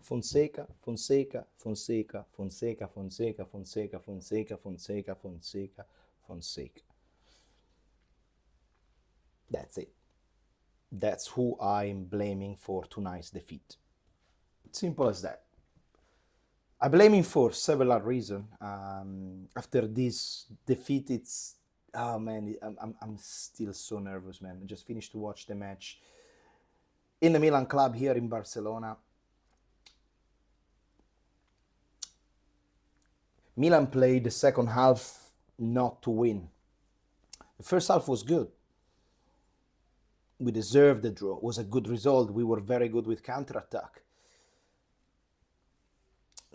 Fonseca, Fonseca, Fonseca, Fonseca, Fonseca, Fonseca, Fonseca, Fonseca, Fonseca, Fonseca. That's it. That's who I'm blaming for tonight's defeat. Simple as that. I blame him for several reasons. After this defeat, it's oh man, I'm still so nervous, man. I just finished to watch the match in the Milan club here in Barcelona. Milan played the second half not to win. The first half was good. We deserved the draw. It was a good result. We were very good with counter-attack.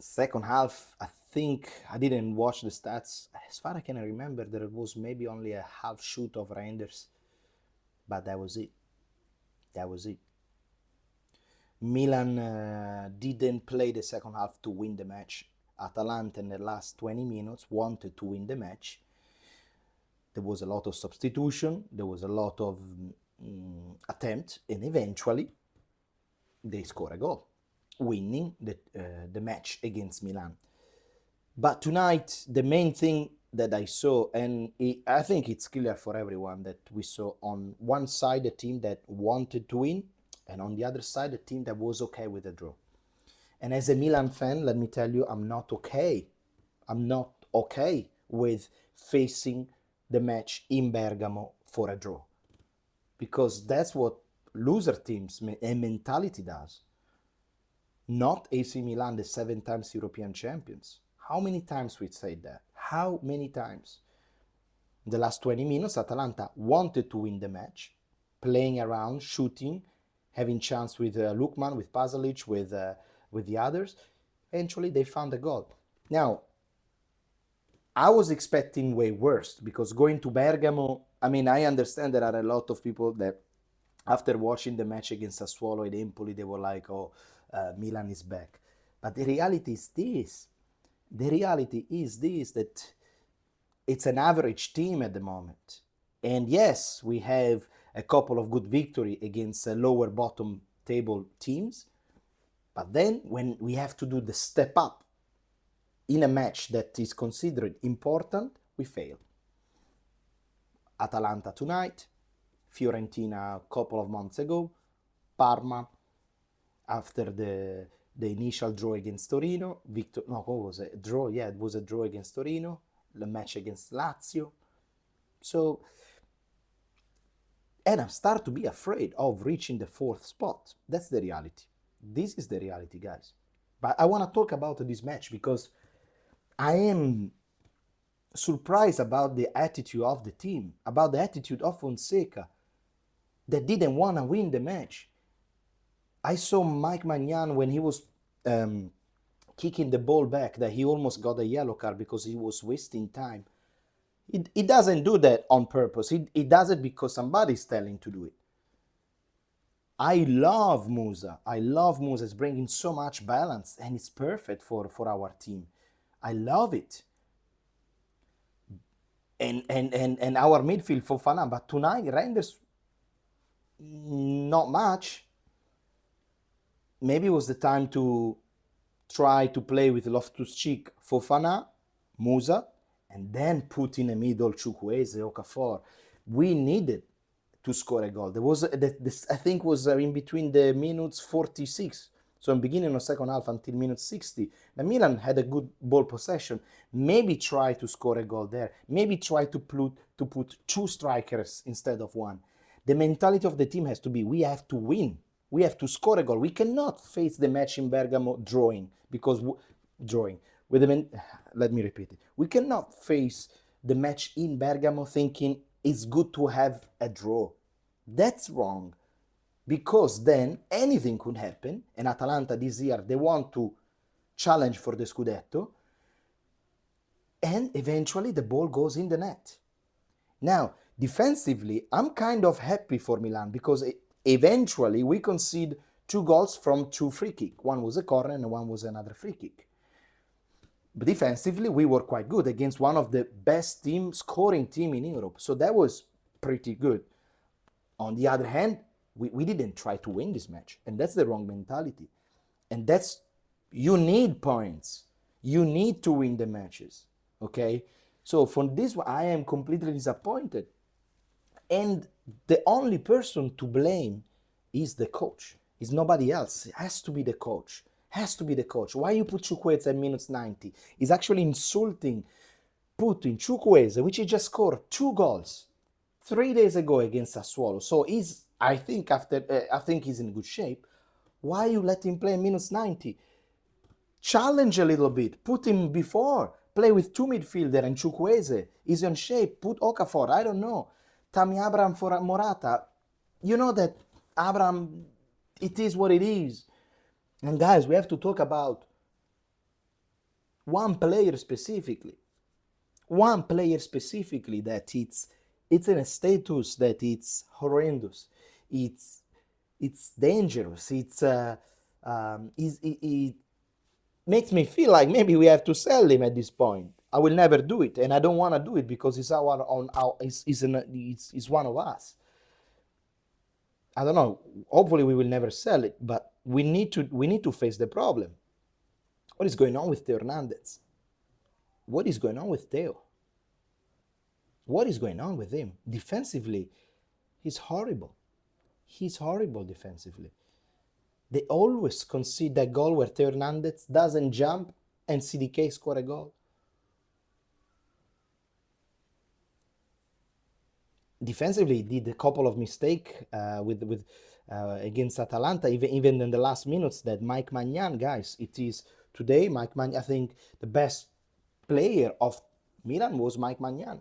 Second half, I think, I didn't watch the stats. As far as I can remember, there was maybe only a half shoot of Reinders. But that was it. That was it. Milan didn't play the second half to win the match. Atalanta in the last 20 minutes wanted to win the match. There was a lot of substitution. There was a lot of attempt. And eventually, they scored a goal, winning the match against Milan. But tonight, the main thing that I saw, and I think it's clear for everyone, that we saw on one side a team that wanted to win, and on the other side a team that was okay with the draw. And as a Milan fan, let me tell you, I'm not okay. I'm not okay with facing the match in Bergamo for a draw. Because that's what loser teams and mentality does. Not AC Milan, the 7 times European champions. How many times we said that? How many times? In the last 20 minutes, Atalanta wanted to win the match, playing around, shooting, having chance with Lukman, with Pasalic, with the others. Eventually, they found a goal. Now, I was expecting way worse, because going to Bergamo, I mean, I understand there are a lot of people that after watching the match against Sassuolo and Empoli, they were like, oh, Milan is back. But the reality is this. The reality is this, that it's an average team at the moment. And yes, we have a couple of good victories against lower bottom table teams. But then when we have to do the step up in a match that is considered important, we fail. Atalanta tonight, Fiorentina a couple of months ago, Parma after the initial draw against Torino, what was it? Draw, yeah, it was a draw against Torino, the match against Lazio. So, and I'm starting to be afraid of reaching the 4th spot. That's the reality. This is the reality, guys. But I want to talk about this match because I am surprised about the attitude of the team, about the attitude of Fonseca, that didn't want to win the match. I saw Mike Magnan when he was kicking the ball back, that he almost got a yellow card because he was wasting time. He doesn't do that on purpose. He does it because somebody's telling him to do it. I love Musa. I love Musa. It's bringing so much balance, and it's perfect for our team. I love it. And our midfield Fofana. But tonight, Reinders, not much. Maybe it was the time to try to play with Loftus-Cheek, Fofana, Musa, and then put in the middle Chukwueze, Okafor. We needed to score a goal. There was this, I think, was in between the minutes 46. So in beginning of second half until minute 60, the Milan had a good ball possession. Maybe try to score a goal there. Maybe try to put 2 strikers instead of 1. The mentality of the team has to be, we have to win. We have to score a goal. We cannot face the match in Bergamo drawing, because let me repeat it. We cannot face the match in Bergamo thinking it's good to have a draw. That's wrong, because then anything could happen, and Atalanta this year, they want to challenge for the Scudetto, and eventually the ball goes in the net. Now, defensively, I'm kind of happy for Milan, because eventually we concede 2 goals from 2 free kicks. One was a corner and one was another free kick. But defensively, we were quite good against one of the best scoring team in Europe. So that was pretty good. On the other hand, we didn't try to win this match. And that's the wrong mentality. And that's You need points. You need to win the matches. Okay? So for this one, I am completely disappointed. And the only person to blame is the coach. It's nobody else. It has to be the coach. Has to be the coach. Why you put Chukwueze at minus 90? It's actually insulting putting Chukwueze, which he just scored 2 goals 3 days ago against Sassuolo. So I think he's in good shape. Why you let him play minus 90? Challenge a little bit. Put him before. Play with 2 midfielder and Chukwueze. He's in shape. Put Okafor. I don't know. Tammy Abraham for Morata. You know that Abraham, it is what it is. And guys, we have to talk about one player specifically. One player specifically that it's in a status that it's horrendous. It's dangerous. It makes me feel like maybe we have to sell him at this point. I will never do it, and I don't want to do it because it's it's one of us. I don't know. Hopefully, we will never sell it, but we need to face the problem. What is going on with Theo Hernandez? What is going on with Theo? What is going on with him? Defensively, he's horrible. He's horrible defensively. They always concede that goal where Theo Hernandez doesn't jump and CDK score a goal. Defensively, he did a couple of mistakes with against Atalanta, even in the last minutes. That Mike Maignan, guys, it is today. Mike Maignan, I think the best player of Milan was Mike Maignan.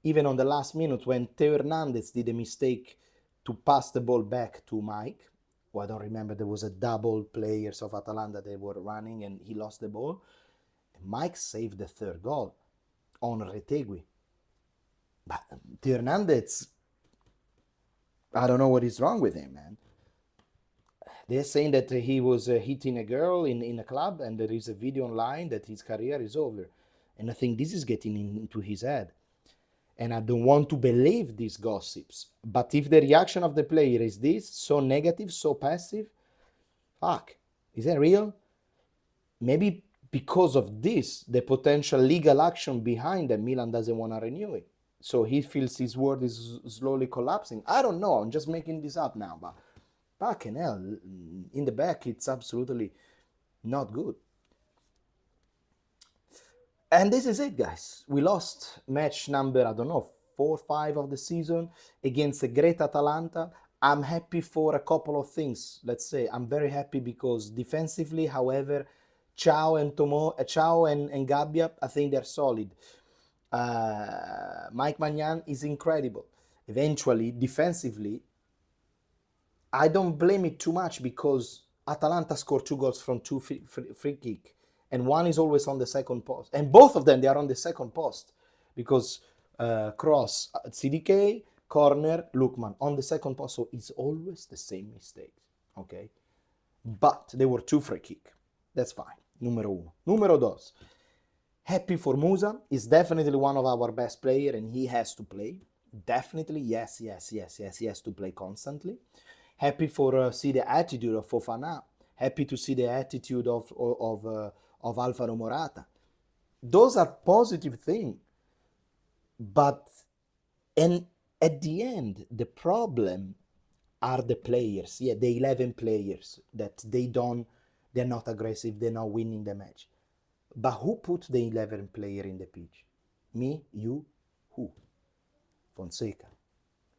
Even on the last minute when Theo Hernandez did a mistake to pass the ball back to Mike. Well, I don't remember, there was a double players of Atalanta, they were running and he lost the ball. And Mike saved the third goal on Retegui. But Theo Hernandez, I don't know what is wrong with him, man. They're saying that he was hitting a girl in a club, and there is a video online that his career is over. And I think this is getting into his head. And I don't want to believe these gossips. But if the reaction of the player is this, so negative, so passive, fuck, is that real? Maybe because of this, the potential legal action behind that, Milan doesn't want to renew it. So he feels his world is slowly collapsing. I don't know, I'm just making this up now, but fucking hell, in the back, it's absolutely not good. And this is it, guys. We lost match number, I don't know, 4 or 5 of the season against a great Atalanta. I'm happy for a couple of things. Let's say I'm very happy because defensively, however, Ciao and Gabbia, I think they're solid. Mike Maignan is incredible. Eventually, defensively, I don't blame it too much because Atalanta scored 2 goals from 2 free kick. And one is always on the second post. And both of them, they are on the second post. Because cross, CDK, corner, Lukman, on the second post. So it's always the same mistakes. Okay? But they were 2 free kick. That's fine. Numero uno. Numero dos. Happy for Musa. He's definitely one of our best players and he has to play. Definitely, yes. He has to play constantly. Happy for see the attitude of Fofana. Happy to see the attitude of Alvaro Morata. Those are positive things. But and at the end, the problem are the players. Yeah, the 11 players that they're not aggressive, they're not winning the match. But who put the 11 player in the pitch? Me, you, who? Fonseca.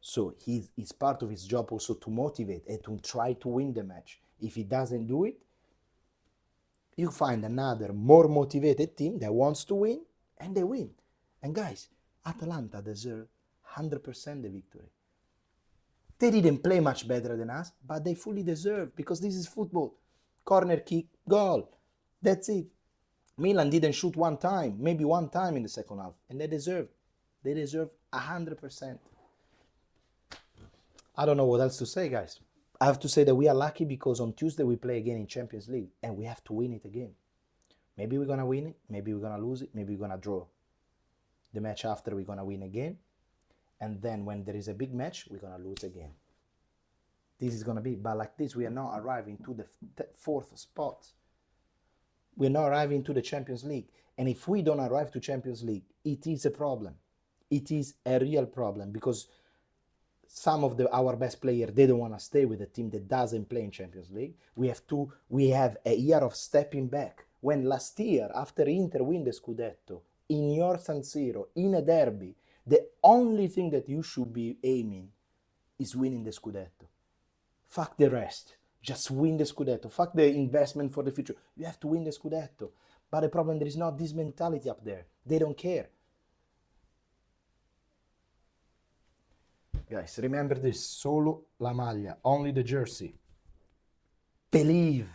So it's part of his job also to motivate and to try to win the match. If he doesn't do it, you find another more motivated team that wants to win, and they win. And guys, Atalanta deserve 100% the victory. They didn't play much better than us, but they fully deserve, because this is football. Corner kick, goal. That's it. Milan didn't shoot one time, maybe one time in the second half, and they deserve 100%. I don't know what else to say, guys. I have to say that we are lucky because on Tuesday we play again in Champions League and we have to win it again. Maybe we're going to win it, maybe we're going to lose it, maybe we're going to draw. The match after we're going to win again. And then when there is a big match, we're going to lose again. This is going to be, but like this, we are now arriving to the 4th spot. we're not arriving to the Champions League. And if we don't arrive to Champions League, it is a problem. It is a real problem, because some of our best players, they don't want to stay with a team that doesn't play in Champions League. We have a year of stepping back. When last year, after Inter win the Scudetto, in your San Siro, in a derby, the only thing that you should be aiming is winning the Scudetto. Fuck the rest. Just win the Scudetto. Fuck the investment for the future. You have to win the Scudetto. But the problem, there is not this mentality up there. They don't care. Guys, remember this. Solo la maglia. Only the jersey. Believe.